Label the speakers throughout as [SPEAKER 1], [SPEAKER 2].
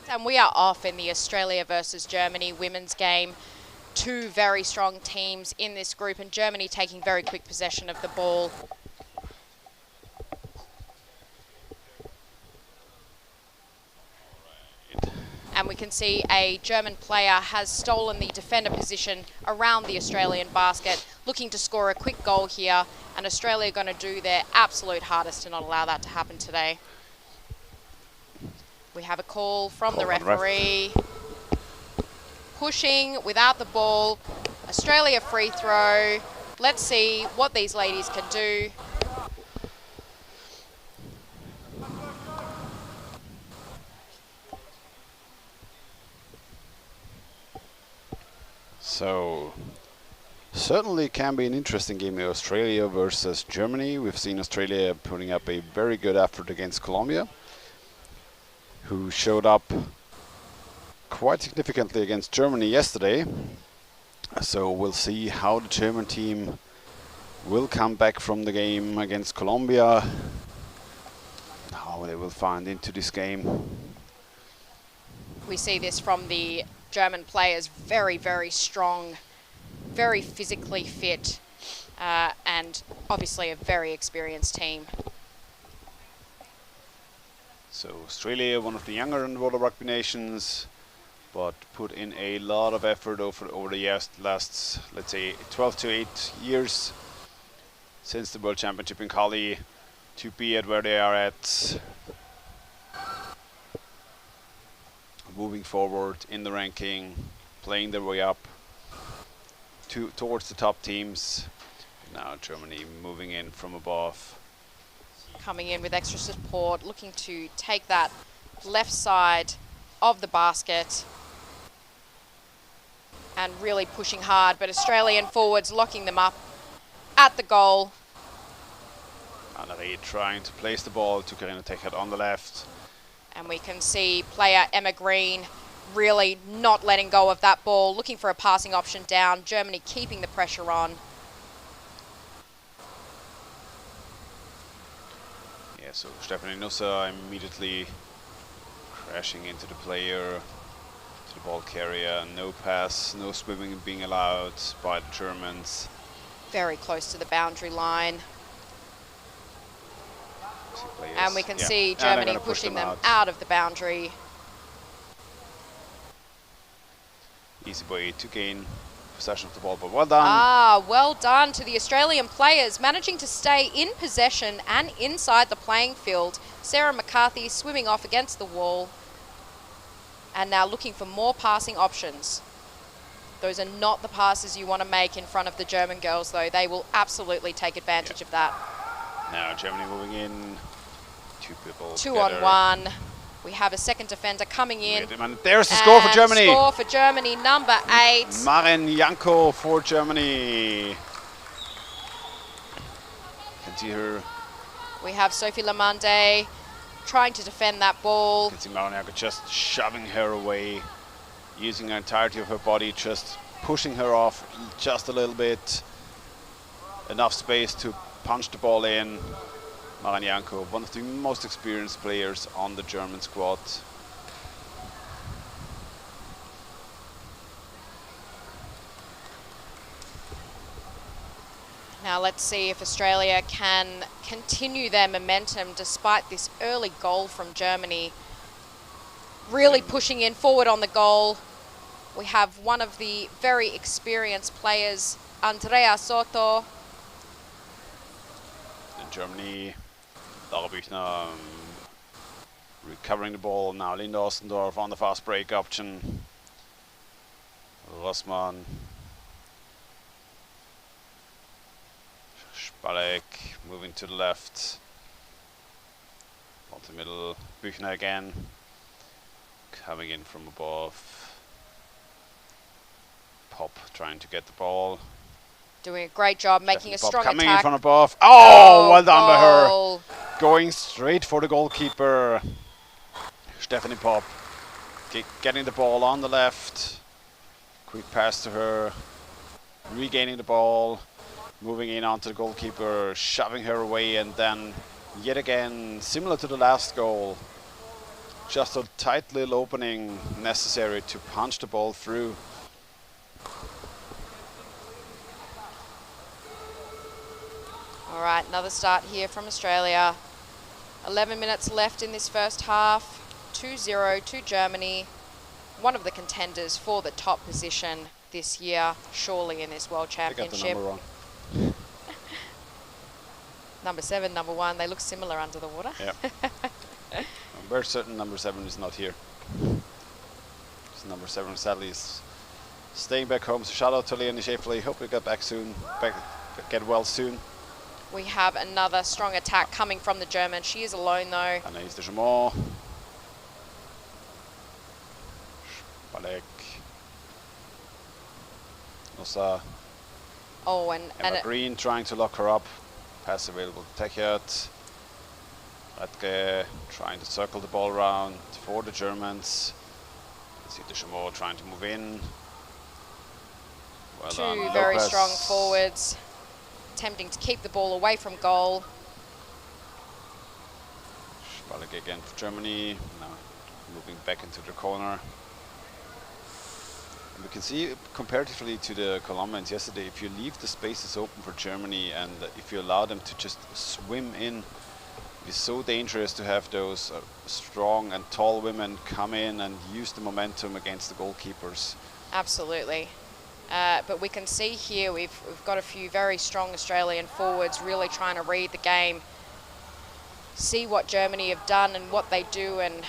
[SPEAKER 1] And we are off in the Australia versus Germany women's game. Two very strong teams in this group, and Germany taking very quick possession of the ball. And we can see a German player has stolen the defender position around the Australian basket, looking to score a quick goal here. And Australia are going to do their absolute hardest to not allow that to happen today. We have a call from the referee. Pushing without the ball. Australia free throw. Let's see what these ladies can do.
[SPEAKER 2] So, certainly can be an interesting game in Australia versus Germany. We've seen Australia putting up a very good effort against Colombia, who showed up quite significantly against Germany yesterday. So we'll see how the German team will come back from the game against Colombia, how they will find into this game.
[SPEAKER 1] We see this from the German players, very, very strong, very physically fit, and obviously a very experienced team.
[SPEAKER 2] So Australia, one of the younger underwater rugby nations, but put in a lot of effort over the last, let's say, 12 to 8 years since the World Championship in Cali to be at where they are at. Moving forward in the ranking, playing their way up towards the top teams. Now Germany moving in from above.
[SPEAKER 1] Coming in with extra support, looking to take that left side of the basket and really pushing hard, but Australian forwards locking them up at the goal.
[SPEAKER 2] Anari trying to place the ball to Karina Tekhat on the left.
[SPEAKER 1] And we can see player Emma Green really not letting go of that ball, looking for a passing option down. Germany keeping the pressure on.
[SPEAKER 2] Yeah, so Stephanie Nussa immediately crashing into the player, to the ball carrier. No pass, no swimming being allowed by the Germans.
[SPEAKER 1] Very close to the boundary line. And we can see Germany pushing them out of the boundary.
[SPEAKER 2] Easy way to gain possession of the ball, but well done.
[SPEAKER 1] Well done to the Australian players, managing to stay in possession and inside the playing field. Sarah McCarthy swimming off against the wall. And now looking for more passing options. Those are not the passes you want to make in front of the German girls, though. They will absolutely take advantage of that.
[SPEAKER 2] Now Germany moving in. Two people.
[SPEAKER 1] 2-on-1. We have a second defender coming in.
[SPEAKER 2] There's the score for Germany.
[SPEAKER 1] Score for Germany, number 8.
[SPEAKER 2] Maren Janko for Germany. Can see her.
[SPEAKER 1] We have Sophie Lamande trying to defend that ball.
[SPEAKER 2] Can see Maren Janko just shoving her away, using the entirety of her body, just pushing her off just a little bit. Enough space to punch the ball in. Maren Janko, one of the most experienced players on the German squad.
[SPEAKER 1] Now let's see if Australia can continue their momentum despite this early goal from Germany. Really pushing in forward on the goal. We have one of the very experienced players, Andrea Soto.
[SPEAKER 2] In Germany, Lara Büchner recovering the ball. Now Linda Ostendorf on the fast break option. Rossmann. Spalek moving to the left. On the middle, Büchner again. Coming in from above. Pop trying to get the ball.
[SPEAKER 1] Doing a great job, making a strong
[SPEAKER 2] coming
[SPEAKER 1] attack.
[SPEAKER 2] in from above. Oh, well done by
[SPEAKER 1] goal.
[SPEAKER 2] her. Going straight for the goalkeeper. Stephanie Pop getting the ball on the left. Quick pass to her. Regaining the ball. Moving in onto the goalkeeper. Shoving her away, and then yet again, similar to the last goal, Just a tight little opening necessary to punch the ball through.
[SPEAKER 1] All right, another start here from Australia. 11 minutes left in this first half. 2-0 to Germany. One of the contenders for the top position this year, surely in this World Championship.
[SPEAKER 2] I got the number wrong.
[SPEAKER 1] Number 7, number 1, they look similar under the water.
[SPEAKER 2] Yeah. I'm very certain number 7 is not here. So number 7 sadly is staying back home. So shout out to Leonie Schäffele. Hope we get back soon. Get well soon.
[SPEAKER 1] We have another strong attack coming from the German. She is alone though.
[SPEAKER 2] Anaïs de Gemont. Spalek. Nossa.
[SPEAKER 1] Oh, and
[SPEAKER 2] Emma Green trying to lock her up. Pass available to Techert. Radke trying to circle the ball around for the Germans. You see de Gemont trying to move in. Well done.
[SPEAKER 1] two very
[SPEAKER 2] Lopez.
[SPEAKER 1] strong forwards, attempting to keep the ball away from goal.
[SPEAKER 2] Spalek again for Germany. Now moving back into the corner. And we can see comparatively to the Colombians yesterday, if you leave the spaces open for Germany and if you allow them to just swim in, it's so dangerous to have those strong and tall women come in and use the momentum against the goalkeepers.
[SPEAKER 1] Absolutely. But we can see here we've got a few very strong Australian forwards really trying to read the game, see what Germany have done and what they do, and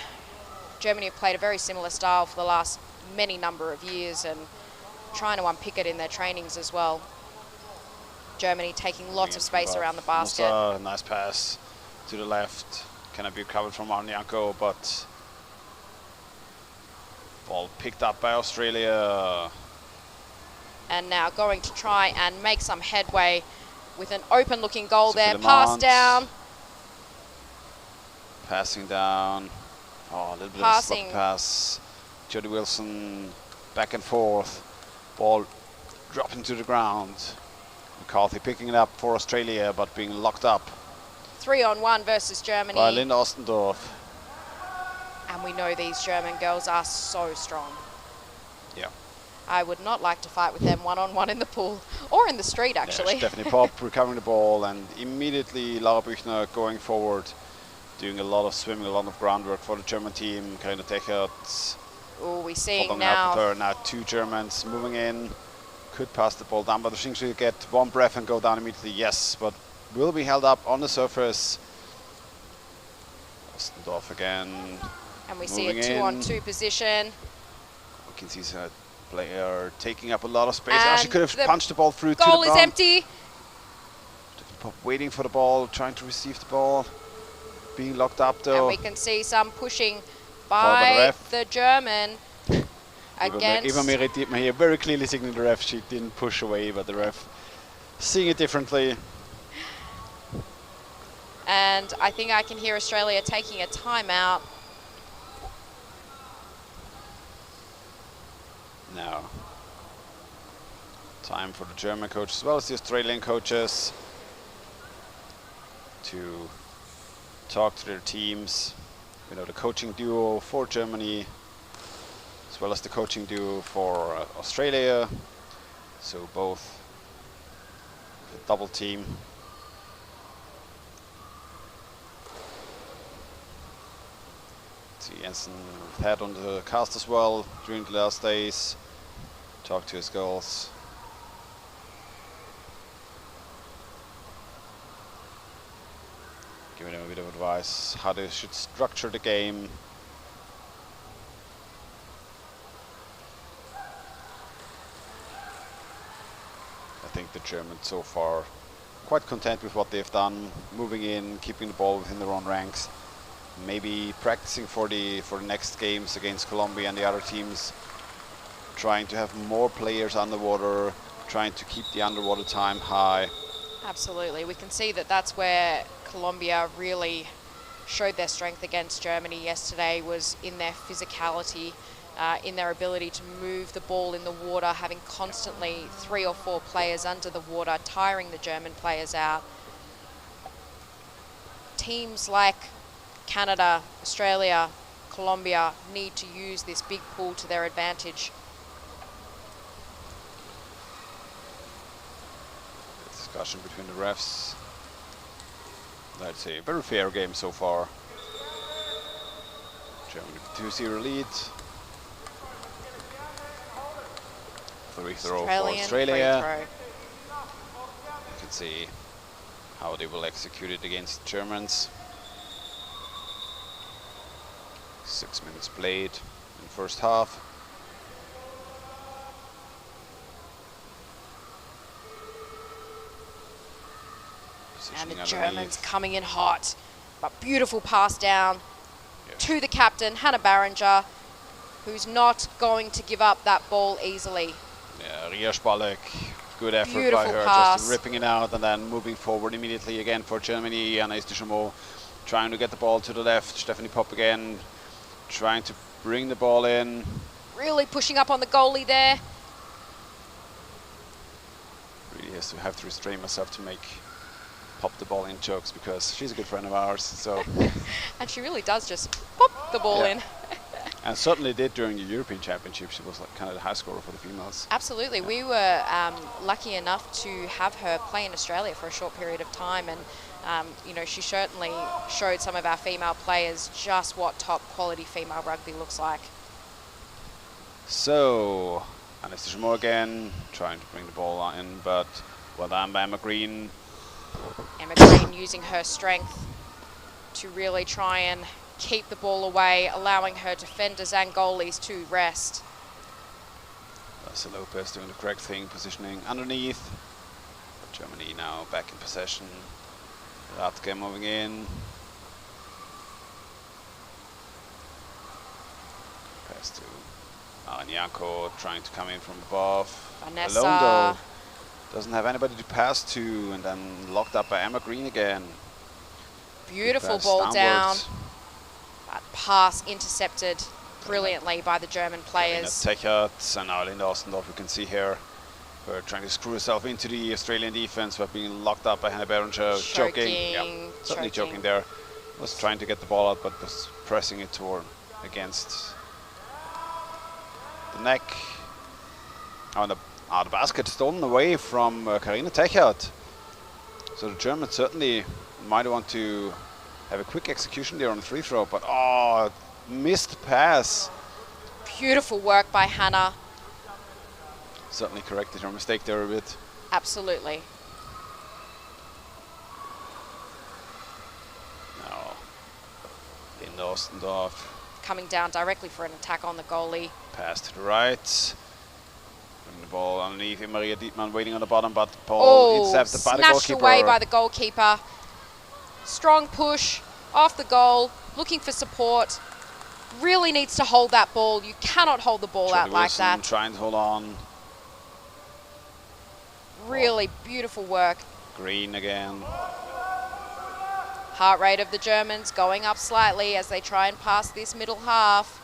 [SPEAKER 1] Germany have played a very similar style for the last many number of years and trying to unpick it in their trainings as well. Germany taking lots of space around the basket.
[SPEAKER 2] A nice pass to the left, cannot be recovered from Arnianko, but ball picked up by Australia.
[SPEAKER 1] And now going to try and make some headway with an open looking goal there.
[SPEAKER 2] Sophie
[SPEAKER 1] Pass
[SPEAKER 2] Lamont.
[SPEAKER 1] down.
[SPEAKER 2] Passing down. Oh, a little bit of a slip pass. Jodie Wilson back and forth. Ball dropping to the ground. McCarthy picking it up for Australia, but being locked up
[SPEAKER 1] 3-on-1 versus Germany.
[SPEAKER 2] by Linda Ostendorf.
[SPEAKER 1] And we know these German girls are so strong.
[SPEAKER 2] Yeah.
[SPEAKER 1] I would not like to fight with them one-on-one in the pool or in the street, actually.
[SPEAKER 2] Yeah, Stephanie Popp recovering the ball, and immediately Laura Büchner going forward, doing a lot of swimming, a lot of groundwork for the German team. Karina Techert.
[SPEAKER 1] Oh, we're seeing
[SPEAKER 2] Following
[SPEAKER 1] now.
[SPEAKER 2] up with her. Now two Germans moving in. Could pass the ball down, but I think she'll get one breath and go down immediately. Yes, but will be held up on the surface. Ostendorf again.
[SPEAKER 1] And we see a 2-on-2 position.
[SPEAKER 2] We can see a player taking up a lot of space.
[SPEAKER 1] And
[SPEAKER 2] She could have punched the ball through to the
[SPEAKER 1] goal is
[SPEAKER 2] ground.
[SPEAKER 1] empty.
[SPEAKER 2] Waiting for the ball, trying to receive the ball. Being locked up though.
[SPEAKER 1] And we can see some pushing by the German against.
[SPEAKER 2] Eva Meret Dietmar here very clearly signaling the ref. She didn't push away, but the ref seeing it differently.
[SPEAKER 1] And I think I can hear Australia taking a timeout.
[SPEAKER 2] Now, time for the German coach as well as the Australian coaches to talk to their teams. You know, the coaching duo for Germany as well as the coaching duo for Australia. So both the double team. See Jensen had on the cast as well during the last days. Talk to his girls. Giving them a bit of advice how they should structure the game. I think the Germans so far quite content with what they've done, moving in, keeping the ball within their own ranks. Maybe practicing for the next games against Colombia and the other teams, trying to have more players underwater, trying to keep the underwater time high.
[SPEAKER 1] Absolutely. We can see that that's where Colombia really showed their strength against Germany yesterday, was in their physicality, in their ability to move the ball in the water, having constantly 3 or 4 players under the water, tiring the German players out. Teams like Canada, Australia, Colombia need to use this big pool to their advantage.
[SPEAKER 2] Discussion between the refs. That's a very fair game so far. Germany with 2-0 lead. Free throw for Australia.
[SPEAKER 1] Free throw.
[SPEAKER 2] You can see how they will execute it against the Germans. 6 minutes played in the first half.
[SPEAKER 1] And the
[SPEAKER 2] Positioning
[SPEAKER 1] Germans
[SPEAKER 2] underneath.
[SPEAKER 1] coming in hot. But beautiful pass down to the captain, Hannah Barringer, who's not going to give up that ball easily.
[SPEAKER 2] Yeah, Ria Spalek, good effort
[SPEAKER 1] Beautiful
[SPEAKER 2] by her,
[SPEAKER 1] pass.
[SPEAKER 2] just ripping it out and then moving forward immediately again for Germany. Anaïs Deschamaux trying to get the ball to the left. Stephanie Popp again, trying to bring the ball in.
[SPEAKER 1] Really pushing up on the goalie there.
[SPEAKER 2] Really have to restrain myself to make Pop the ball in jokes because she's a good friend of ours. So
[SPEAKER 1] And she really does just pop the ball in.
[SPEAKER 2] And certainly did during the European Championship. She was like kind of the high scorer for the females.
[SPEAKER 1] Absolutely. We were lucky enough to have her play in Australia for a short period of time, and you know, she certainly showed some of our female players just what top quality female rugby looks like.
[SPEAKER 2] So, Anaïs Deschamaux again, trying to bring the ball in, but well done by Emma Green.
[SPEAKER 1] Emma Green using her strength to really try and keep the ball away, allowing her defenders and goalies to rest.
[SPEAKER 2] Larissa Lopez doing the correct thing, positioning underneath. Germany now back in possession. Radke moving in. Pass to Aranyako, trying to come in from above.
[SPEAKER 1] Vanessa.
[SPEAKER 2] Alone though. Doesn't have anybody to pass to, and then locked up by Emma Green again.
[SPEAKER 1] Beautiful
[SPEAKER 2] Pass
[SPEAKER 1] ball down.
[SPEAKER 2] downwards.
[SPEAKER 1] That pass intercepted brilliantly by the German players.
[SPEAKER 2] Techert and now Linda Ostendorf, you can see here, her trying to screw herself into the Australian defense, but being locked up by Hannah Barringer, choking. Yeah, certainly choking there. Was trying to get the ball out, but was pressing it toward against the neck. Oh, and the basket stolen away from Karina Techert. So the Germans certainly might want to have a quick execution there on the free throw, but oh, missed pass.
[SPEAKER 1] Beautiful work by Hannah.
[SPEAKER 2] Certainly corrected her mistake there a bit.
[SPEAKER 1] Absolutely.
[SPEAKER 2] Now, Linda Ostendorf.
[SPEAKER 1] Coming down directly for an attack on the goalie.
[SPEAKER 2] Pass to the right. Bring the ball underneath. Maria Dietmann waiting on the bottom, but the ball intercepted by the goalkeeper.
[SPEAKER 1] Snatched away by the goalkeeper. Strong push off the goal, looking for support. Really needs to hold that ball. You cannot hold the ball out like that.
[SPEAKER 2] Trying to hold on.
[SPEAKER 1] Really beautiful work.
[SPEAKER 2] Green again.
[SPEAKER 1] Heart rate of the Germans going up slightly as they try and pass this middle half.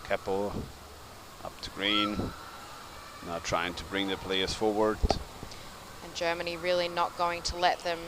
[SPEAKER 2] Keppel up to Green. Now trying to bring the players forward.
[SPEAKER 1] And Germany really not going to let them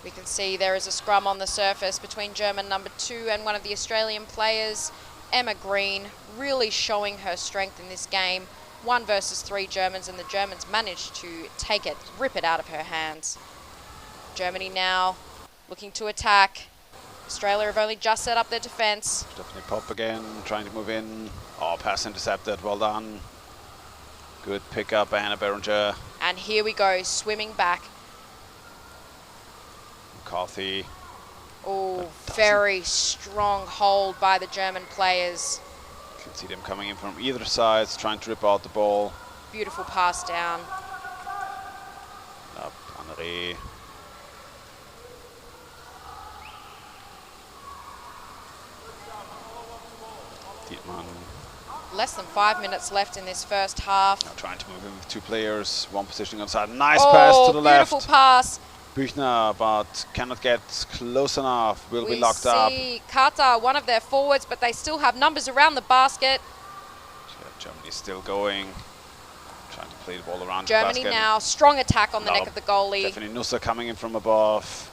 [SPEAKER 1] We can see there is a scrum on the surface between German number 2 and one of the Australian players, Emma Green, really showing her strength in this game. 1 versus 3 Germans, and the Germans managed to take it, rip it out of her hands. Germany now looking to attack. Australia have only just set up their defence.
[SPEAKER 2] Stephanie Popp again, trying to move in. Oh, pass intercepted, well done. Good pick up by Hannah Barringer.
[SPEAKER 1] And here we go, swimming back.
[SPEAKER 2] McCarthy.
[SPEAKER 1] Oh, very strong hold by the German players.
[SPEAKER 2] You can see them coming in from either side, trying to rip out the ball.
[SPEAKER 1] Beautiful pass down.
[SPEAKER 2] Up, Henri. Dietmann
[SPEAKER 1] Less than 5 minutes left in this first half.
[SPEAKER 2] Now trying to move in with 2 players, 1 positioning on the side. Nice pass to the left.
[SPEAKER 1] Beautiful pass.
[SPEAKER 2] Büchner, but cannot get close enough. Will be locked up.
[SPEAKER 1] We see Kata, one of their forwards, but they still have numbers around the basket.
[SPEAKER 2] Germany's still going. Trying to play the ball around
[SPEAKER 1] Germany
[SPEAKER 2] the basket.
[SPEAKER 1] now, strong attack on the neck of the goalie.
[SPEAKER 2] Definitely Nusa coming in from above.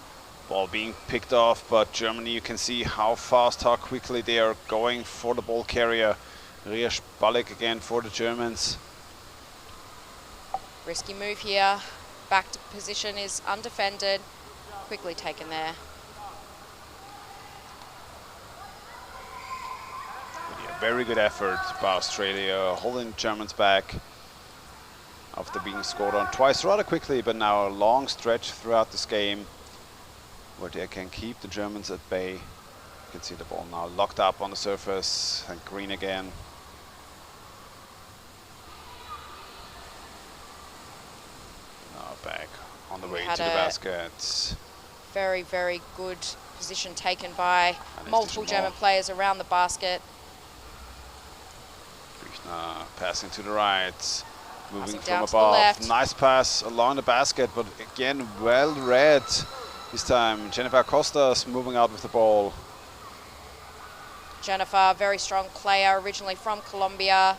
[SPEAKER 2] Ball being picked off, but Germany, you can see how fast, how quickly they are going for the ball carrier. Ria Spalek again for the Germans.
[SPEAKER 1] Risky move here. Back to position is undefended. Quickly taken there.
[SPEAKER 2] Yeah, very good effort by Australia, holding Germans back after being scored on twice rather quickly, but now a long stretch throughout this game where they can keep the Germans at bay. You can see the ball now locked up on the surface and green again. Now back on the way to the basket.
[SPEAKER 1] Very, very good position taken by multiple German players around the basket.
[SPEAKER 2] Büchner passing to the right, moving from
[SPEAKER 1] to the
[SPEAKER 2] above.
[SPEAKER 1] left.
[SPEAKER 2] Nice pass along the basket, but again, well read. This time, Jennifer Costas moving out with the ball.
[SPEAKER 1] Jennifer, very strong player, originally from Colombia.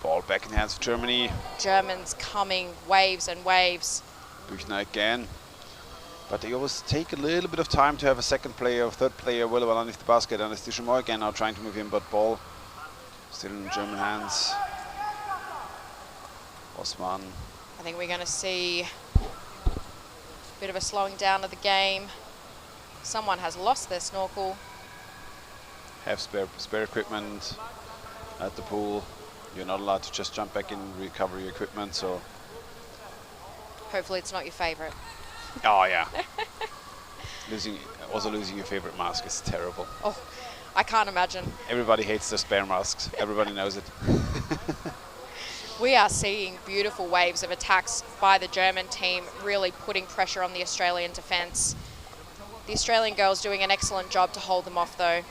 [SPEAKER 2] Ball back in the hands of Germany.
[SPEAKER 1] Germans coming, waves and waves.
[SPEAKER 2] Büchner again. But they always take a little bit of time to have a second player or third player available underneath the basket. And it's Duchamp again now trying to move in, but ball still in German hands. Osman.
[SPEAKER 1] I think we're going to see a bit of a slowing down of the game. Someone has lost their snorkel.
[SPEAKER 2] Have spare equipment at the pool. You're not allowed to just jump back in and recover your equipment, so.
[SPEAKER 1] Hopefully it's not your favorite.
[SPEAKER 2] Oh yeah. losing your favorite mask is terrible.
[SPEAKER 1] Oh, I can't imagine.
[SPEAKER 2] Everybody hates their spare masks. Everybody knows it.
[SPEAKER 1] We are seeing beautiful waves of attacks by the German team, really putting pressure on the Australian defence. The Australian girls doing an excellent job to hold them off, though.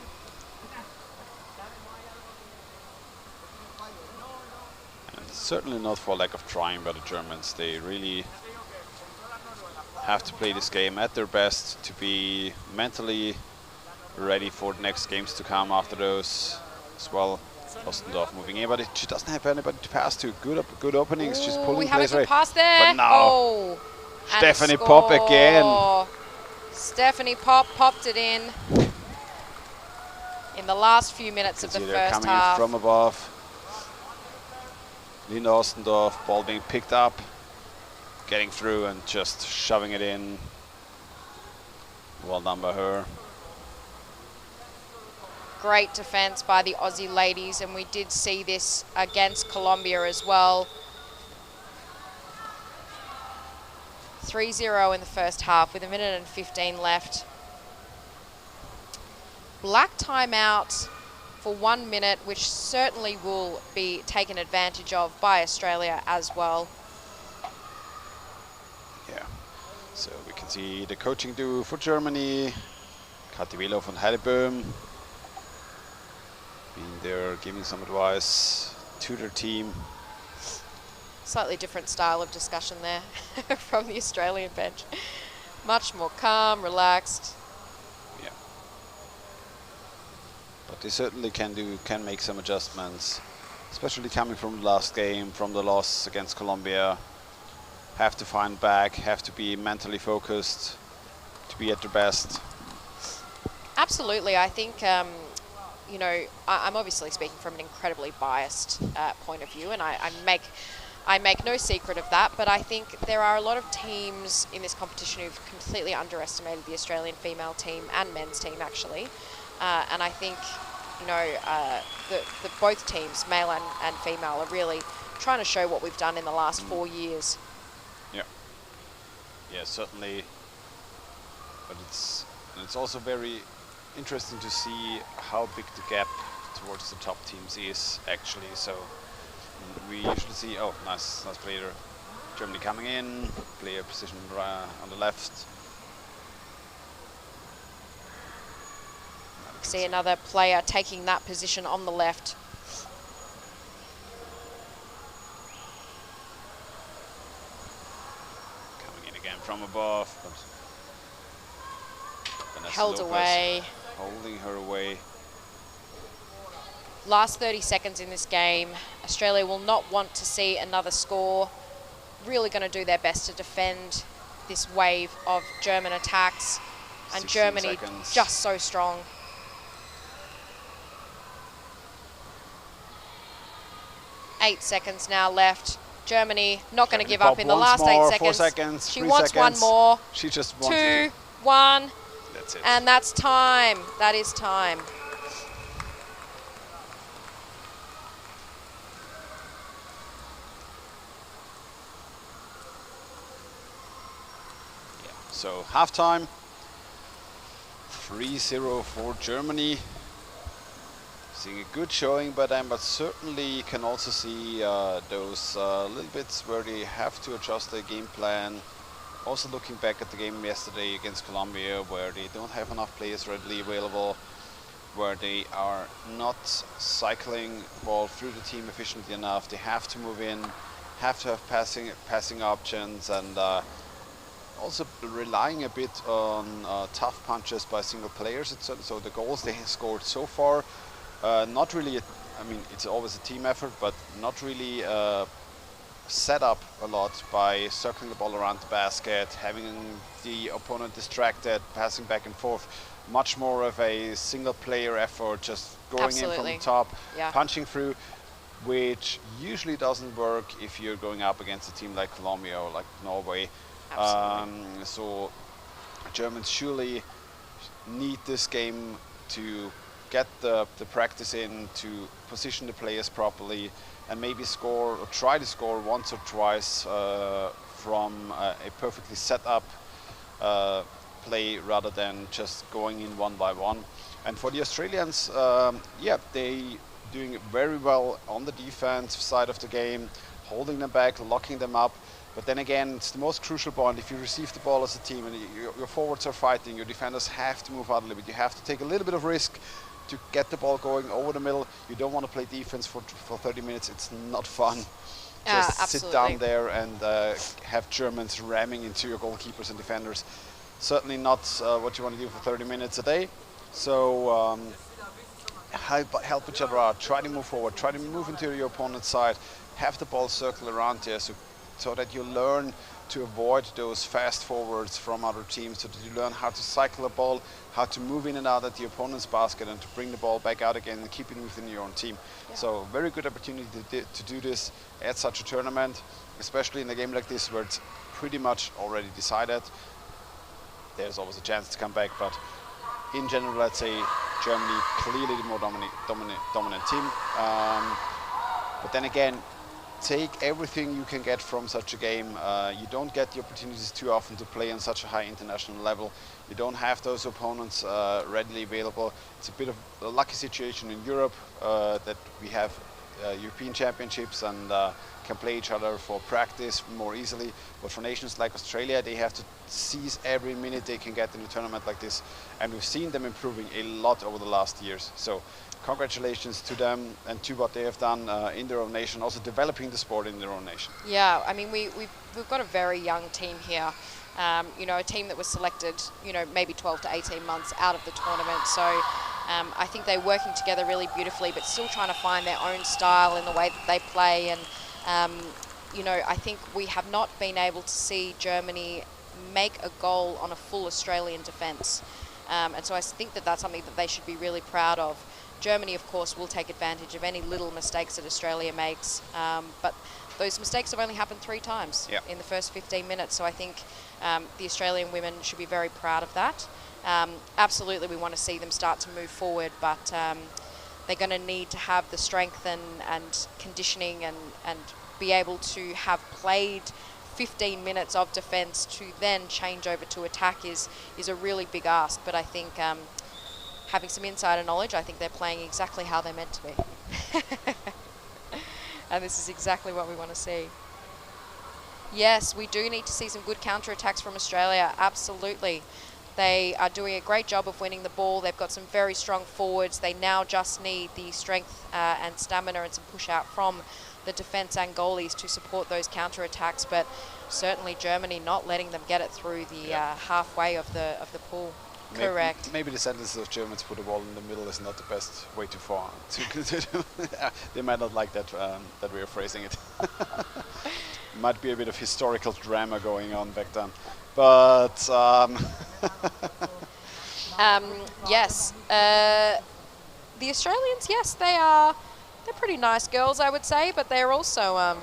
[SPEAKER 2] And it's certainly not for lack of trying by the Germans. They really have to play this game at their best to be mentally ready for the next games to come after those as well. Ostendorf moving in, but she doesn't have anybody to pass to. Good openings. She's pulling
[SPEAKER 1] we have a
[SPEAKER 2] plays
[SPEAKER 1] good
[SPEAKER 2] right.
[SPEAKER 1] pass there.
[SPEAKER 2] But now,
[SPEAKER 1] oh,
[SPEAKER 2] Stephanie Pop again.
[SPEAKER 1] Stephanie Pop popped it in the last few minutes of the first half.
[SPEAKER 2] Coming in from above. Linda Ostendorf, ball being picked up, getting through and just shoving it in. Well done by her.
[SPEAKER 1] Great defense by the Aussie ladies, and we did see this against Colombia as well. 3-0 in the first half with 1:15 left. Black timeout for 1 minute, which certainly will be taken advantage of by Australia as well.
[SPEAKER 2] Yeah, so we can see the coaching duo for Germany. Kathi Wielow von Heideböhm being there, giving some advice to their team.
[SPEAKER 1] Slightly different style of discussion there from the Australian bench. Much more calm, relaxed.
[SPEAKER 2] Yeah. But they certainly can make some adjustments, especially coming from the last game, from the loss against Colombia. Have to find back, have to be mentally focused to be at their best.
[SPEAKER 1] Absolutely. I think, you know, I'm obviously speaking from an incredibly biased point of view, and I make no secret of that, but I think there are a lot of teams in this competition who've completely underestimated the Australian female team and men's team, actually. And I think, you know, the both teams, male and female, are really trying to show what we've done in the last 4 years.
[SPEAKER 2] Yeah. Yeah, certainly. But it's also very interesting to see how big the gap towards the top teams is, actually. So we usually see, oh, nice player. Germany coming in, player position on the left.
[SPEAKER 1] See another player taking that position on the left.
[SPEAKER 2] Coming in again from above, but
[SPEAKER 1] Held away.
[SPEAKER 2] Holding her away.
[SPEAKER 1] Last 30 seconds in this game. Australia will not want to see another score. Really going to do their best to defend this wave of German attacks. And Germany
[SPEAKER 2] seconds.
[SPEAKER 1] Just so strong. Eight seconds now left. Germany not going to give up in the last 8 seconds.
[SPEAKER 2] 4 seconds.
[SPEAKER 1] She wants one more.
[SPEAKER 2] She just wants
[SPEAKER 1] 2, 1.
[SPEAKER 2] That's it.
[SPEAKER 1] And that's time. That is time.
[SPEAKER 2] So halftime, 3-0 for Germany. Seeing a good showing by them, but certainly can also see those little bits where they have to adjust their game plan. Also looking back at the game yesterday against Colombia, where they don't have enough players readily available, where they are not cycling the ball through the team efficiently enough. They have to move in, have to have passing options, and also relying a bit on tough punches by single players. So the goals they have scored so far, not really, I mean, it's always a team effort, but not really set up a lot by circling the ball around the basket, having the opponent distracted, passing back and forth. Much more of a single player effort, just going in from the top, punching through, which usually doesn't work if you're going up against a team like Colombia or like Norway. So Germans surely need this game to get the practice in, to position the players properly, and maybe score or try to score once or twice from a perfectly set up play rather than just going in one by one. And for the Australians, yeah, they doing very well on the defense side of the game, holding them back, locking them up. But then again, it's the most crucial point. If you receive the ball as a team and your forwards are fighting, your defenders have to move out a little bit. You have to take a little bit of risk to get the ball going over the middle. You don't want to play defense for 30 minutes. It's not fun. Just sit down there and have Germans ramming into your goalkeepers and defenders. Certainly not what you want to do for 30 minutes a day. So help each other out. Try to move forward. Try to move into your opponent's side. Have the ball circle around there so that you learn to avoid those fast forwards from other teams, so that you learn how to cycle a ball, how to move in and out at the opponent's basket and to bring the ball back out again and keep it within your own team. Yeah. So very good opportunity to do this at such a tournament, especially in a game like this where it's pretty much already decided. There's always a chance to come back, but in general, I'd say Germany clearly the more dominant team. But then again, take everything you can get from such a game. You don't get the opportunities too often to play on such a high international level. You don't have those opponents readily available. It's a bit of a lucky situation in Europe that we have European championships and can play each other for practice more easily. But for nations like Australia, they have to seize every minute they can get in a tournament like this. And we've seen them improving a lot over the last years. So congratulations to them and to what they have done in their own nation, also developing the sport in their own nation.
[SPEAKER 1] Yeah, I mean, we've got a very young team here. You know, a team that was selected, you know, maybe 12 to 18 months out of the tournament. So I think they're working together really beautifully, but still trying to find their own style in the way that they play. And, you know, I think we have not been able to see Germany make a goal on a full Australian defence. And so I think that that's something that they should be really proud of. Germany, of course, will take advantage of any little mistakes that Australia makes, but those mistakes have only happened 3 times in the first 15 minutes. So I think the Australian women should be very proud of that. Absolutely, we want to see them start to move forward, but they're going to need to have the strength and conditioning and be able to have played 15 minutes of defence to then change over to attack is a really big ask. But I think having some insider knowledge, I think they're playing exactly how they're meant to be. And this is exactly what we want to see. Yes, we do need to see some good counter-attacks from Australia, absolutely. They are doing a great job of winning the ball. They've got some very strong forwards. They now just need the strength and stamina and some push out from the defence and goalies to support those counter-attacks, but certainly Germany not letting them get it through the halfway of the pool. Correct.
[SPEAKER 2] Maybe the sentence of Germans put the ball in the middle is not the best way to far. They might not like that that way of phrasing it. Might be a bit of historical drama going on back then, but
[SPEAKER 1] yes, the Australians, yes, they're pretty nice girls, I would say, but they're also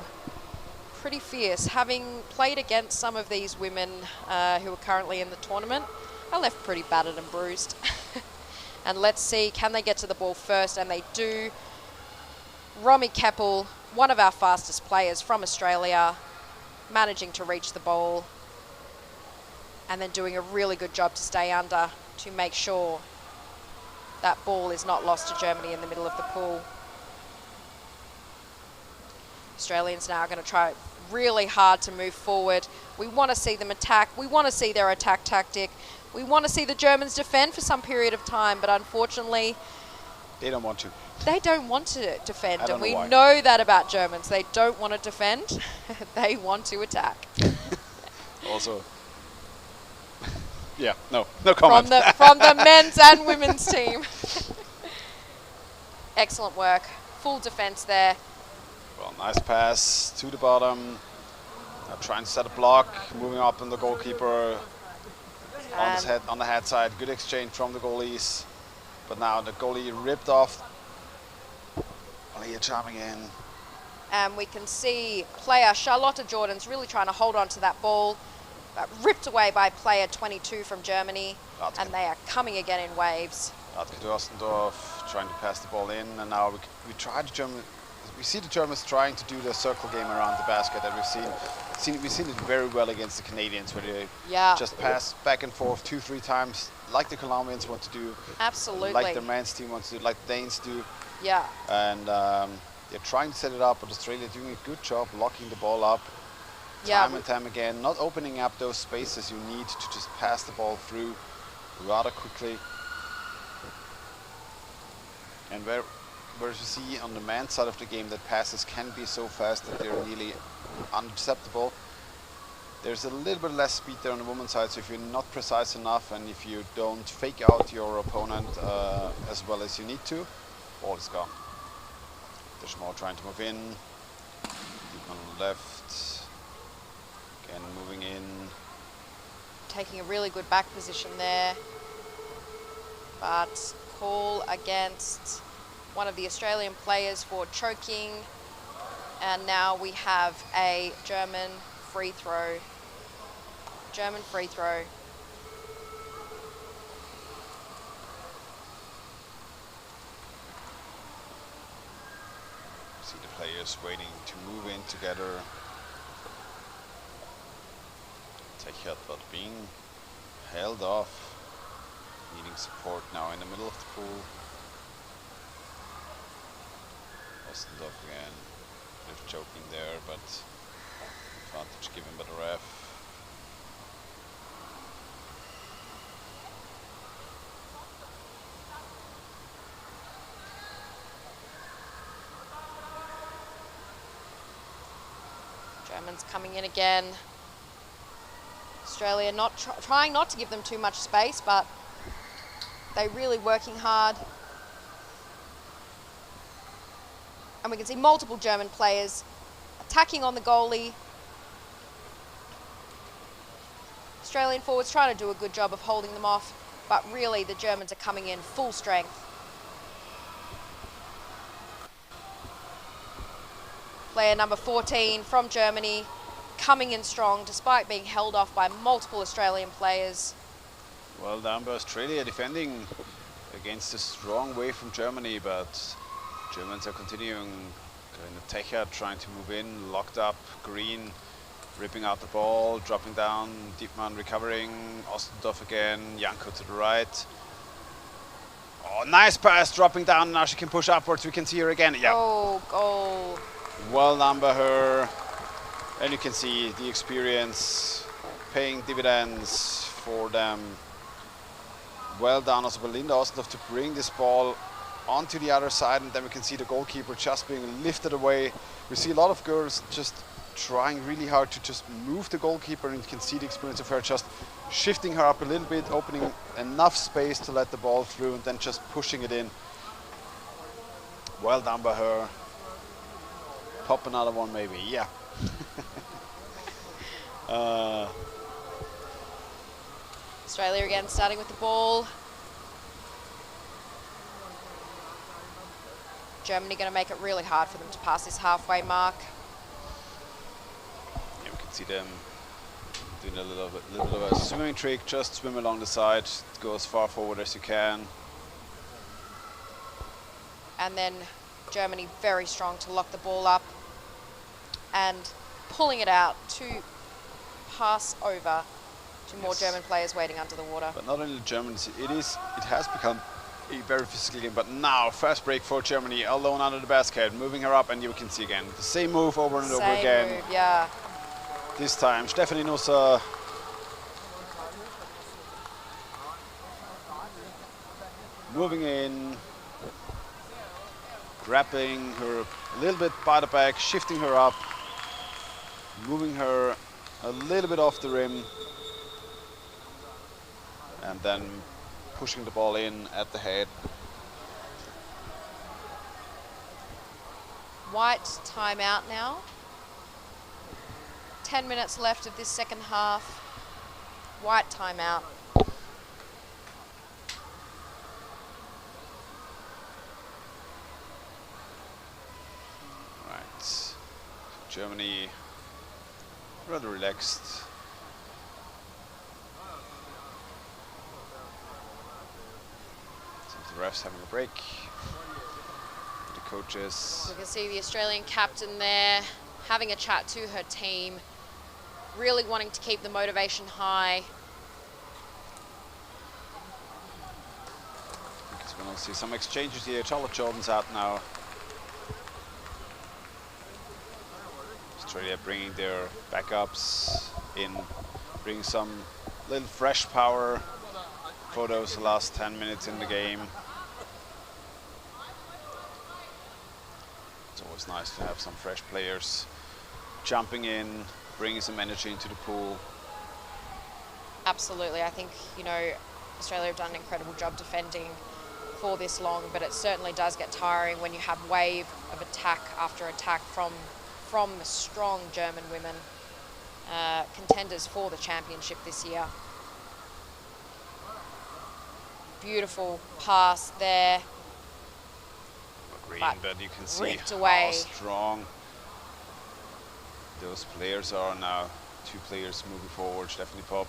[SPEAKER 1] pretty fierce. Having played against some of these women who are currently in the tournament, I left pretty battered and bruised. And let's see, can they get to the ball first? And they do. Romy Keppel, one of our fastest players from Australia, managing to reach the ball and then doing a really good job to stay under to make sure that ball is not lost to Germany in the middle of the pool. Australians now are going to try really hard to move forward. We want to see them attack. We want to see their attack tactic. We want to see the Germans defend for some period of time, but unfortunately,
[SPEAKER 2] they don't want to.
[SPEAKER 1] They don't want to defend, and we
[SPEAKER 2] why.
[SPEAKER 1] know that about Germans. They don't want to defend. They want to attack.
[SPEAKER 2] Also, yeah, no comment.
[SPEAKER 1] From the men's and women's team. Excellent work. Full defense there.
[SPEAKER 2] Well, nice pass to the bottom. Now trying to set a block, moving up on the goalkeeper on the head side. Good exchange from the goalies. But now the goalie ripped off. Leah charming in.
[SPEAKER 1] And we can see player Charlotte Jordan's really trying to hold on to that ball. Ripped away by player 22 from Germany. And they are coming again in waves.
[SPEAKER 2] Radke to Ostendorf, trying to pass the ball in. And now we try the German. We see the Germans trying to do the circle game around the basket that we've seen it very well against the Canadians, where they just pass back and forth 2-3 times, like the Colombians want to do.
[SPEAKER 1] Absolutely.
[SPEAKER 2] Like the men's team wants to do, like the Danes do.
[SPEAKER 1] Yeah.
[SPEAKER 2] And they're trying to set it up, but Australia doing a good job locking the ball up time and time again, not opening up those spaces you need to just pass the ball through rather quickly. And whereas you see on the men's side of the game that passes can be so fast that they're nearly unacceptable. There's a little bit less speed there on the women's side, so if you're not precise enough and if you don't fake out your opponent as well as you need to, ball is gone. Deschamps trying to move in, deep on the left, again moving in.
[SPEAKER 1] Taking a really good back position there, but call against one of the Australian players for choking, and now we have a German free throw. German free throw.
[SPEAKER 2] See the players waiting to move in together. Techert but being held off, needing support now in the middle of the pool. Ostendorf again, bit of choking there, but advantage given by the ref.
[SPEAKER 1] Germans coming in again. Australia not trying not to give them too much space, but they're really working hard. And we can see multiple German players attacking on the goalie. Australian forwards trying to do a good job of holding them off, but really the Germans are coming in full strength. Player number 14 from Germany coming in strong despite being held off by multiple Australian players.
[SPEAKER 2] Well done by Australia defending against a strong wave from Germany, but Germans are continuing. Techert trying to move in, locked up, Green ripping out the ball, dropping down, Diepmann recovering, Ostendorf again, Janko to the right. Oh, nice pass, dropping down, now she can push upwards, we can see her again. Yeah.
[SPEAKER 1] Oh, goal.
[SPEAKER 2] Well done by her. And you can see the experience paying dividends for them. well done also by Linda Ostendorf to bring this ball onto the other side, and then we can see the goalkeeper just being lifted away. We see a lot of girls just trying really hard to just move the goalkeeper, and you can see the experience of her just shifting her up a little bit, opening enough space to let the ball through, and then just pushing it in. Well done by her. Pop another one maybe, yeah.
[SPEAKER 1] Australia again starting with the ball. Germany going to make it really hard for them to pass this halfway mark.
[SPEAKER 2] Yeah, we can see them doing a little bit of a swimming trick, just swim along the side, go as far forward as you can.
[SPEAKER 1] And then Germany very strong to lock the ball up and pulling it out to pass over to more German players waiting under the water.
[SPEAKER 2] But not only the Germans, it has become a very physical game, but now fast break for Germany, alone under the basket, moving her up, and you can see again the same move over and over again.
[SPEAKER 1] Move, yeah.
[SPEAKER 2] This time Stephanie Nusser moving in, grabbing her a little bit by the back, shifting her up, moving her a little bit off the rim, and then pushing the ball in at the head.
[SPEAKER 1] White timeout now. 10 minutes left of this second half. White timeout.
[SPEAKER 2] Right. Germany rather relaxed. Some of the refs having a break. The coaches.
[SPEAKER 1] You can see the Australian captain there having a chat to her team, really wanting to keep the motivation high.
[SPEAKER 2] Because we're going to see some exchanges here. Charlotte Jordan's out now. Australia bringing their backups in, bringing some little fresh power for those last 10 minutes in the game. It's always nice to have some fresh players jumping in, bringing some energy into the pool.
[SPEAKER 1] Absolutely. I think, you know, Australia have done an incredible job defending for this long, but it certainly does get tiring when you have wave of attack after attack from strong German women, contenders for the championship this year. Beautiful pass there.
[SPEAKER 2] Green, but you can see
[SPEAKER 1] ripped away.
[SPEAKER 2] How strong those players are now. Two players moving forward. Stephanie Popp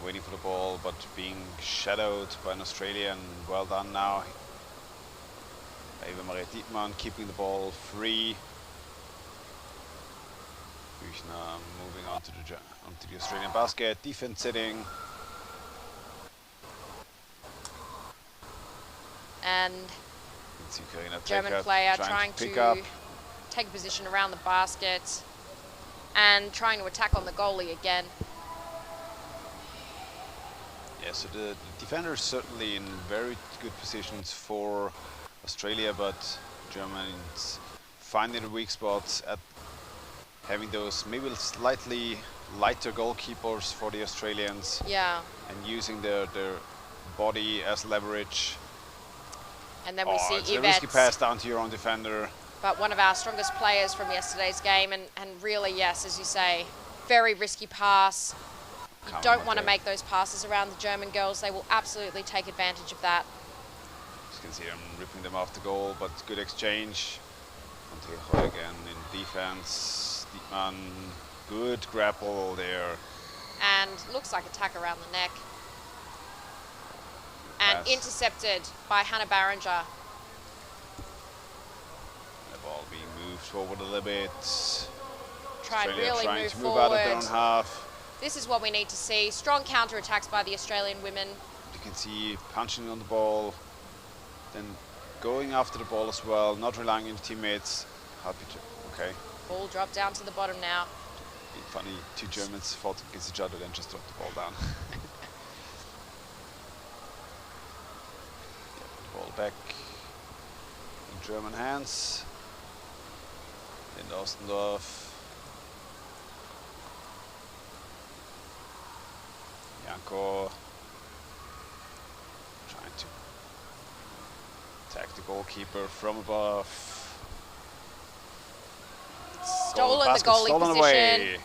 [SPEAKER 2] waiting for the ball, but being shadowed by an Australian. Well done now. Eva Maria Dietmann keeping the ball free. Büchner moving onto the Australian basket. Defense sitting.
[SPEAKER 1] And German player trying to take position around the basket and trying to attack on the goalie again.
[SPEAKER 2] Yeah, so the defenders certainly in very good positions for Australia, but Germans finding the weak spots at having those maybe slightly lighter goalkeepers for the Australians.
[SPEAKER 1] Yeah.
[SPEAKER 2] And using their body as leverage.
[SPEAKER 1] And then we see
[SPEAKER 2] it's
[SPEAKER 1] Yvette,
[SPEAKER 2] a risky pass down to your own defender.
[SPEAKER 1] But one of our strongest players from yesterday's game, and really, yes, as you say, very risky pass. You don't want to make those passes around the German girls. They will absolutely take advantage of that.
[SPEAKER 2] You can see them ripping them off the goal, but good exchange. Again in defense. Dietmann, good grapple there.
[SPEAKER 1] And looks like attack around the neck. And intercepted by Hannah Barringer.
[SPEAKER 2] The ball being moved forward a little bit.
[SPEAKER 1] Trying to
[SPEAKER 2] move
[SPEAKER 1] forward.
[SPEAKER 2] Out of their own half.
[SPEAKER 1] This is what we need to see. Strong counter-attacks by the Australian women.
[SPEAKER 2] You can see punching on the ball, then going after the ball as well, not relying on teammates. Happy to, okay.
[SPEAKER 1] Ball dropped down to the bottom now.
[SPEAKER 2] Funny, two Germans fought against each other, then just dropped the ball down. back in German hands. In Ostendorf. Janko trying to attack the goalkeeper from above.
[SPEAKER 1] Stolen the goalie position.
[SPEAKER 2] Away.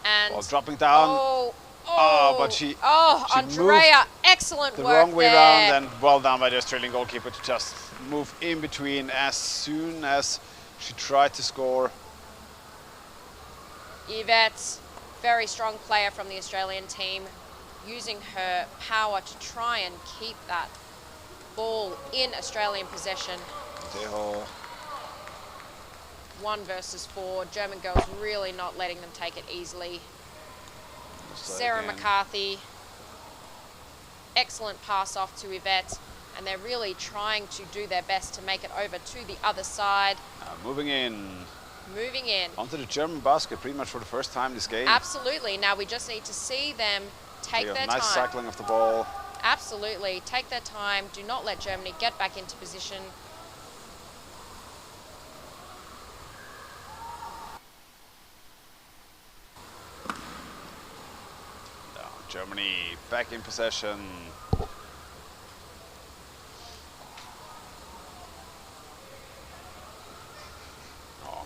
[SPEAKER 1] And
[SPEAKER 2] ball dropping down. But she
[SPEAKER 1] Andrea, excellent
[SPEAKER 2] the
[SPEAKER 1] work
[SPEAKER 2] wrong way
[SPEAKER 1] there.
[SPEAKER 2] round, and well done by the Australian goalkeeper to just move in between as soon as she tried to score.
[SPEAKER 1] Yvette, very strong player from the Australian team, using her power to try and keep that ball in Australian possession.
[SPEAKER 2] Deho.
[SPEAKER 1] 1 versus 4. German girls really not letting them take it easily. Sarah McCarthy, excellent pass off to Yvette, and they're really trying to do their best to make it over to the other side.
[SPEAKER 2] Moving in.
[SPEAKER 1] Moving in.
[SPEAKER 2] Onto the German basket pretty much for the first time this game.
[SPEAKER 1] Absolutely. Now we just need to see them take their
[SPEAKER 2] nice
[SPEAKER 1] time.
[SPEAKER 2] cycling of the ball.
[SPEAKER 1] Absolutely. Take their time. Do not let Germany get back into position.
[SPEAKER 2] Germany back in possession. Oh.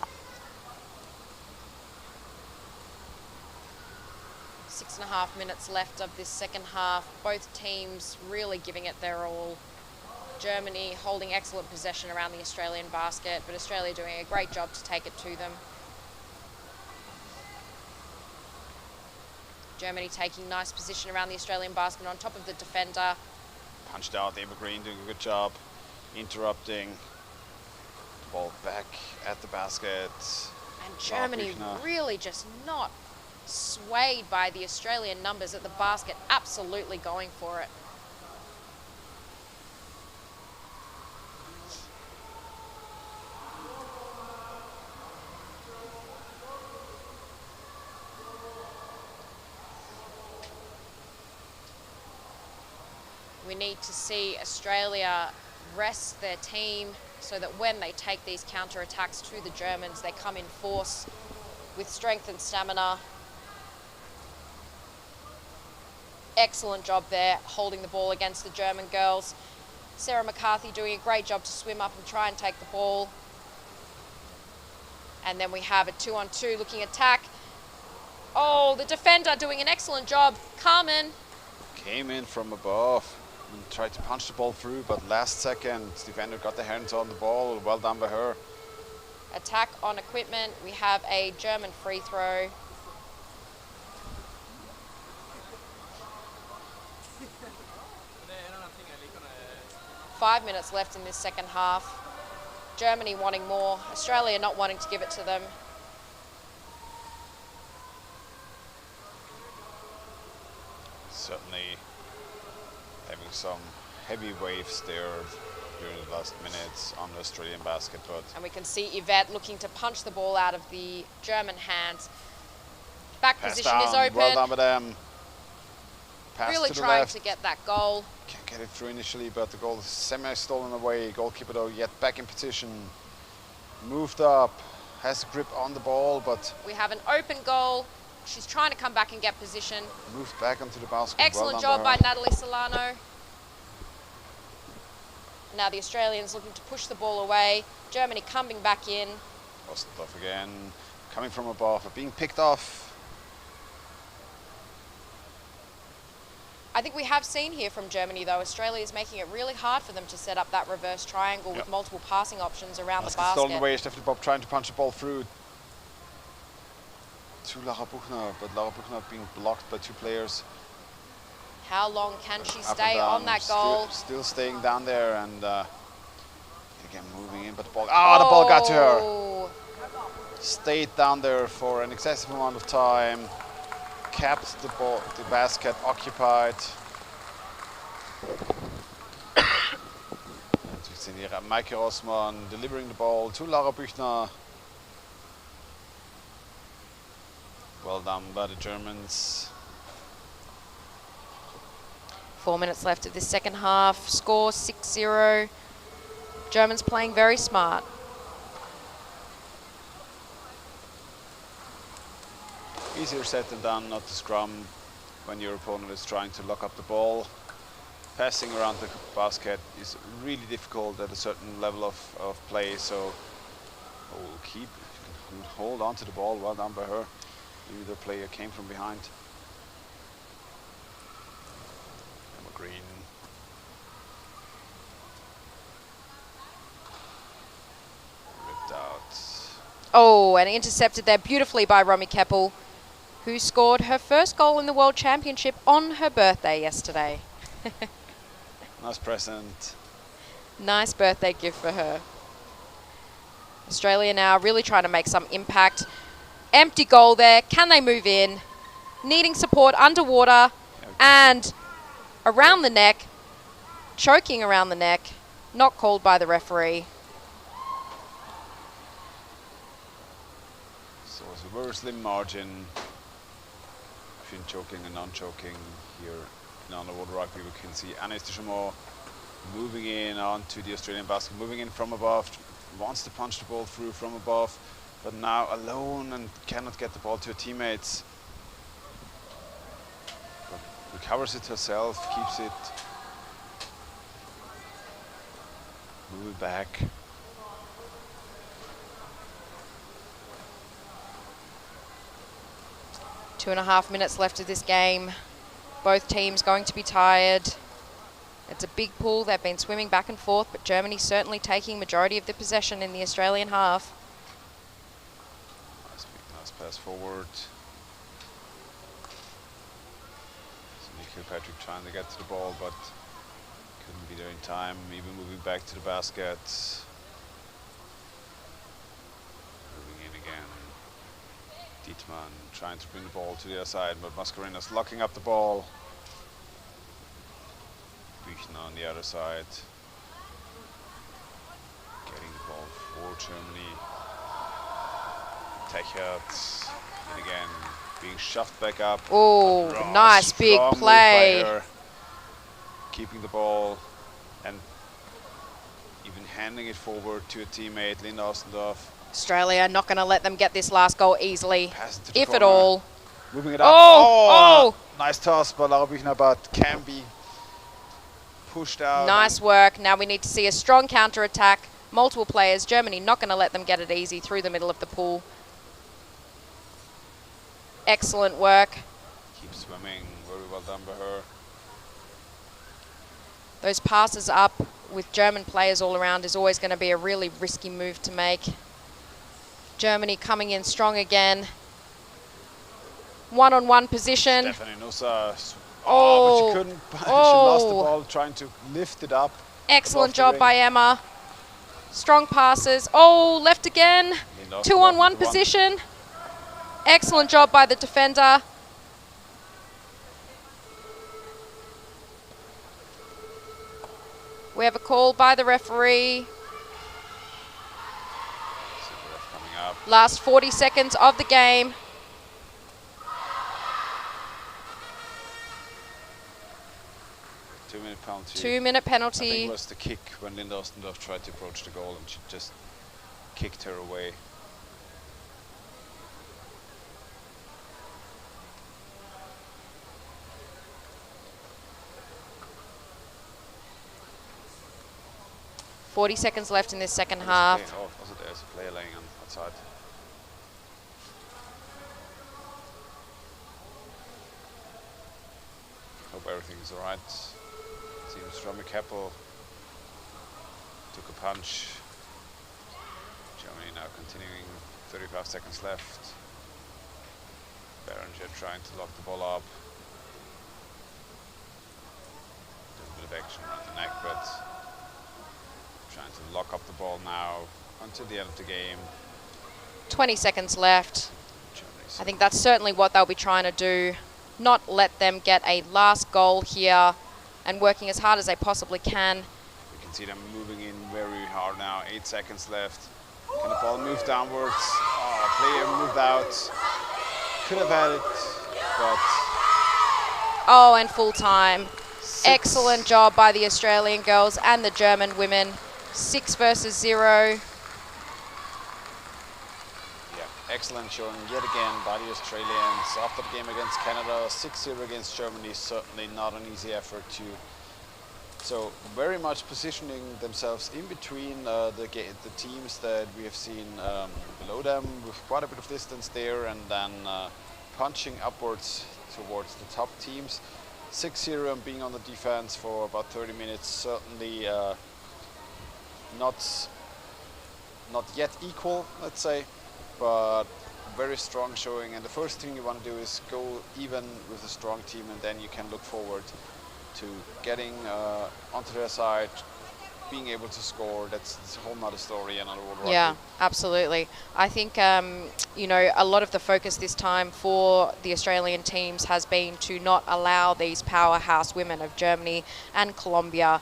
[SPEAKER 1] 6.5 minutes left of this second half. Both teams really giving it their all. Germany holding excellent possession around the Australian basket, but Australia doing a great job to take it to them. Germany taking nice position around the Australian basket on top of the defender.
[SPEAKER 2] Punched out, Ava Green doing a good job interrupting. The ball back at the basket.
[SPEAKER 1] And Germany really just not swayed by the Australian numbers at the basket, absolutely going for it. We need to see Australia rest their team so that when they take these counter-attacks to the Germans, they come in force with strength and stamina. Excellent job there, holding the ball against the German girls. Sarah McCarthy doing a great job to swim up and try and take the ball. And then we have a 2-on-2 looking attack. Oh, the defender doing an excellent job. Carmen.
[SPEAKER 2] Came in from above and tried to punch the ball through, but last second, defender got their hands on the ball. Well done by her.
[SPEAKER 1] Attack on equipment. We have a German free throw. Five minutes left in this second half. Germany wanting more. Australia not wanting to give it to them.
[SPEAKER 2] Certainly having some heavy waves there during the last minutes on the Australian basket, but
[SPEAKER 1] and we can see Yvette looking to punch the ball out of the German hands. Back position
[SPEAKER 2] down.
[SPEAKER 1] is open.
[SPEAKER 2] Well done by them. Pass
[SPEAKER 1] really
[SPEAKER 2] to the
[SPEAKER 1] trying
[SPEAKER 2] left.
[SPEAKER 1] to get that goal.
[SPEAKER 2] Can't get it through initially, but the goal is semi-stolen away. Goalkeeper though yet back in position. Moved up, has a grip on the ball, but
[SPEAKER 1] we have an open goal. She's trying to come back and get position.
[SPEAKER 2] Moved back onto the basket.
[SPEAKER 1] Excellent job by Natalie Solano. Now the Australians looking to push the ball away. Germany coming back in.
[SPEAKER 2] Ostendorf again, coming from above, being picked off.
[SPEAKER 1] I think we have seen here from Germany though, Australia is making it really hard for them to set up that reverse triangle with multiple passing options around the basket.
[SPEAKER 2] Stolen away, Stephanie Bob trying to punch the ball through to Lara Buchner, but Lara Buchner being blocked by two players.
[SPEAKER 1] How long can she stay on that goal?
[SPEAKER 2] Still staying down there, and again moving in, but the ball, the ball got to her. Stayed down there for an excessive amount of time. Kept the ball, the basket occupied. And we see here Maike Rossmann delivering the ball to Lara Buchner. Well done by the Germans.
[SPEAKER 1] 4 minutes left of this second half. Score 6-0. Germans playing very smart.
[SPEAKER 2] Easier said than done not to scrum when your opponent is trying to lock up the ball. Passing around the basket is really difficult at a certain level of play, so keep hold on to the ball. Well done by her. Maybe the player came from behind. Emma Green. Ripped out.
[SPEAKER 1] Oh, and intercepted there beautifully by Romy Keppel, who scored her first goal in the World Championship on her birthday yesterday.
[SPEAKER 2] Nice present.
[SPEAKER 1] Nice birthday gift for her. Australia now really trying to make some impact. Empty goal there. Can they move in? Needing support underwater and around the neck. Choking around the neck. Not called by the referee.
[SPEAKER 2] So it's a very slim margin between choking and non-choking here in underwater rugby. We can see Anaïs Deschamaux moving in onto the Australian basket, moving in from above, wants to punch the ball through from above, but now alone and cannot get the ball to her teammates. But recovers it herself, keeps it. Move it back.
[SPEAKER 1] Two and a half minutes left of this game. Both teams going to be tired. It's a big pool. They've been swimming back and forth, but Germany certainly taking majority of the possession in the Australian half.
[SPEAKER 2] Nice pass forward. So Nick Kilpatrick trying to get to the ball, but couldn't be there in time. Even moving back to the basket. Moving in again. Dietmann trying to bring the ball to the other side, but Mascarena's locking up the ball. Büchner on the other side. Getting the ball for Germany. Techert, and again, being shoved back up.
[SPEAKER 1] Oh, nice big play.
[SPEAKER 2] Keeping the ball and even handing it forward to a teammate, Linda Ostendorf.
[SPEAKER 1] Australia not going to let them get this last goal easily, if
[SPEAKER 2] corner.
[SPEAKER 1] at all.
[SPEAKER 2] Moving it up.
[SPEAKER 1] Oh!
[SPEAKER 2] Nice toss by Laura Büchner, but can be pushed out.
[SPEAKER 1] Nice work. Now we need to see a strong counter-attack. Multiple players. Germany not going to let them get it easy through the middle of the pool. Excellent work.
[SPEAKER 2] Keep swimming. Very well done by her.
[SPEAKER 1] Those passes up with German players all around is always going to be a really risky move to make. Germany coming in strong again. One-on-one position.
[SPEAKER 2] Stephanie Nussar.
[SPEAKER 1] Oh,
[SPEAKER 2] but she couldn't. She lost the ball trying to lift it up.
[SPEAKER 1] Excellent job by Emma. Strong passes. Oh, left again. 2-on-1 position. Excellent job by the defender. We have a call by the referee. Last 40 seconds of the game.
[SPEAKER 2] Two-minute penalty.
[SPEAKER 1] 2-minute penalty.
[SPEAKER 2] I think it was the kick when Linda Ostendorf tried to approach the goal and she just kicked her away.
[SPEAKER 1] .40 seconds left in this second half.
[SPEAKER 2] Oh, also there's a player laying on outside. Hope everything's alright. Seems Romy Keppel took a punch. Germany now continuing, 35 seconds left. Berenger trying to lock the ball up. There's a bit of action around the neck, but trying to lock up the ball now until the end of the game.
[SPEAKER 1] 20 seconds left. I think that's certainly what they'll be trying to do. Not let them get a last goal here and working as hard as they possibly can.
[SPEAKER 2] We can see them moving in very hard now. 8 seconds left. Can the ball move downwards? Oh, player moved out. Could have had it, but...
[SPEAKER 1] Oh, and full time. Excellent job by the Australian girls and the German women. 6 versus 0.
[SPEAKER 2] Excellent showing yet again by the Australians. After the game against Canada, 6-0 against Germany, certainly not an easy effort to. So very much positioning themselves in between the teams that we have seen below them with quite a bit of distance there, and then punching upwards towards the top teams. 6-0 and being on the defense for about 30 minutes, certainly not yet equal, let's say, but very strong showing. And the first thing you want to do is go even with a strong team, and then you can look forward to getting onto their side, being able to score. That's a whole nother story, another world rugby.
[SPEAKER 1] Yeah, absolutely. I think, you know, a lot of the focus this time for the Australian teams has been to not allow these powerhouse women of Germany and Colombia,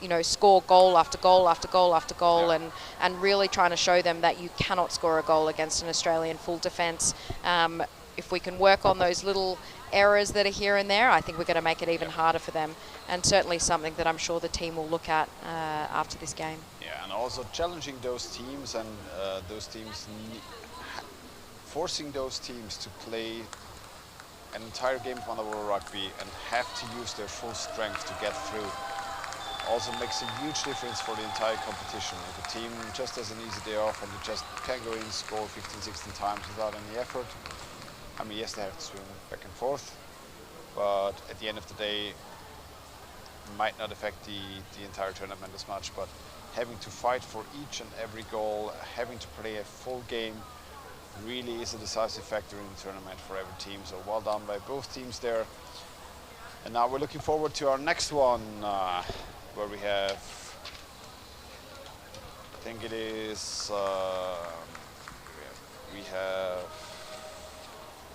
[SPEAKER 1] you know, score goal after goal after goal after goal, and really trying to show them that you cannot score a goal against an Australian full defence. If we can work on those little errors that are here and there, I think we're going to make it even harder for them, and certainly something that I'm sure the team will look at after this game.
[SPEAKER 2] Yeah, and also challenging those teams, and forcing those teams to play an entire game of World Rugby and have to use their full strength to get through. Also makes a huge difference for the entire competition. If a team just has an easy day off and they just can go in and score 15, 16 times without any effort, I mean, yes, they have to swim back and forth, but at the end of the day, might not affect the entire tournament as much, but having to fight for each and every goal, having to play a full game, really is a decisive factor in the tournament for every team. So well done by both teams there. And now we're looking forward to our next one, where we have, I think it is, we have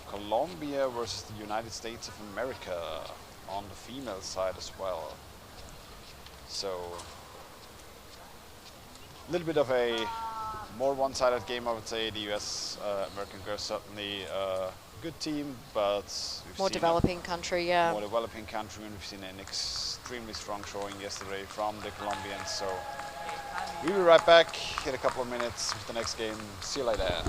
[SPEAKER 2] Colombia versus the United States of America on the female side as well. So a little bit of a more one-sided game, I would say. The US American girls certainly a good team, but we've
[SPEAKER 1] More developing country, yeah.
[SPEAKER 2] More developing country, and we've seen an extremely strong showing yesterday from the Colombians. So we'll be right back in a couple of minutes with the next game. See you later.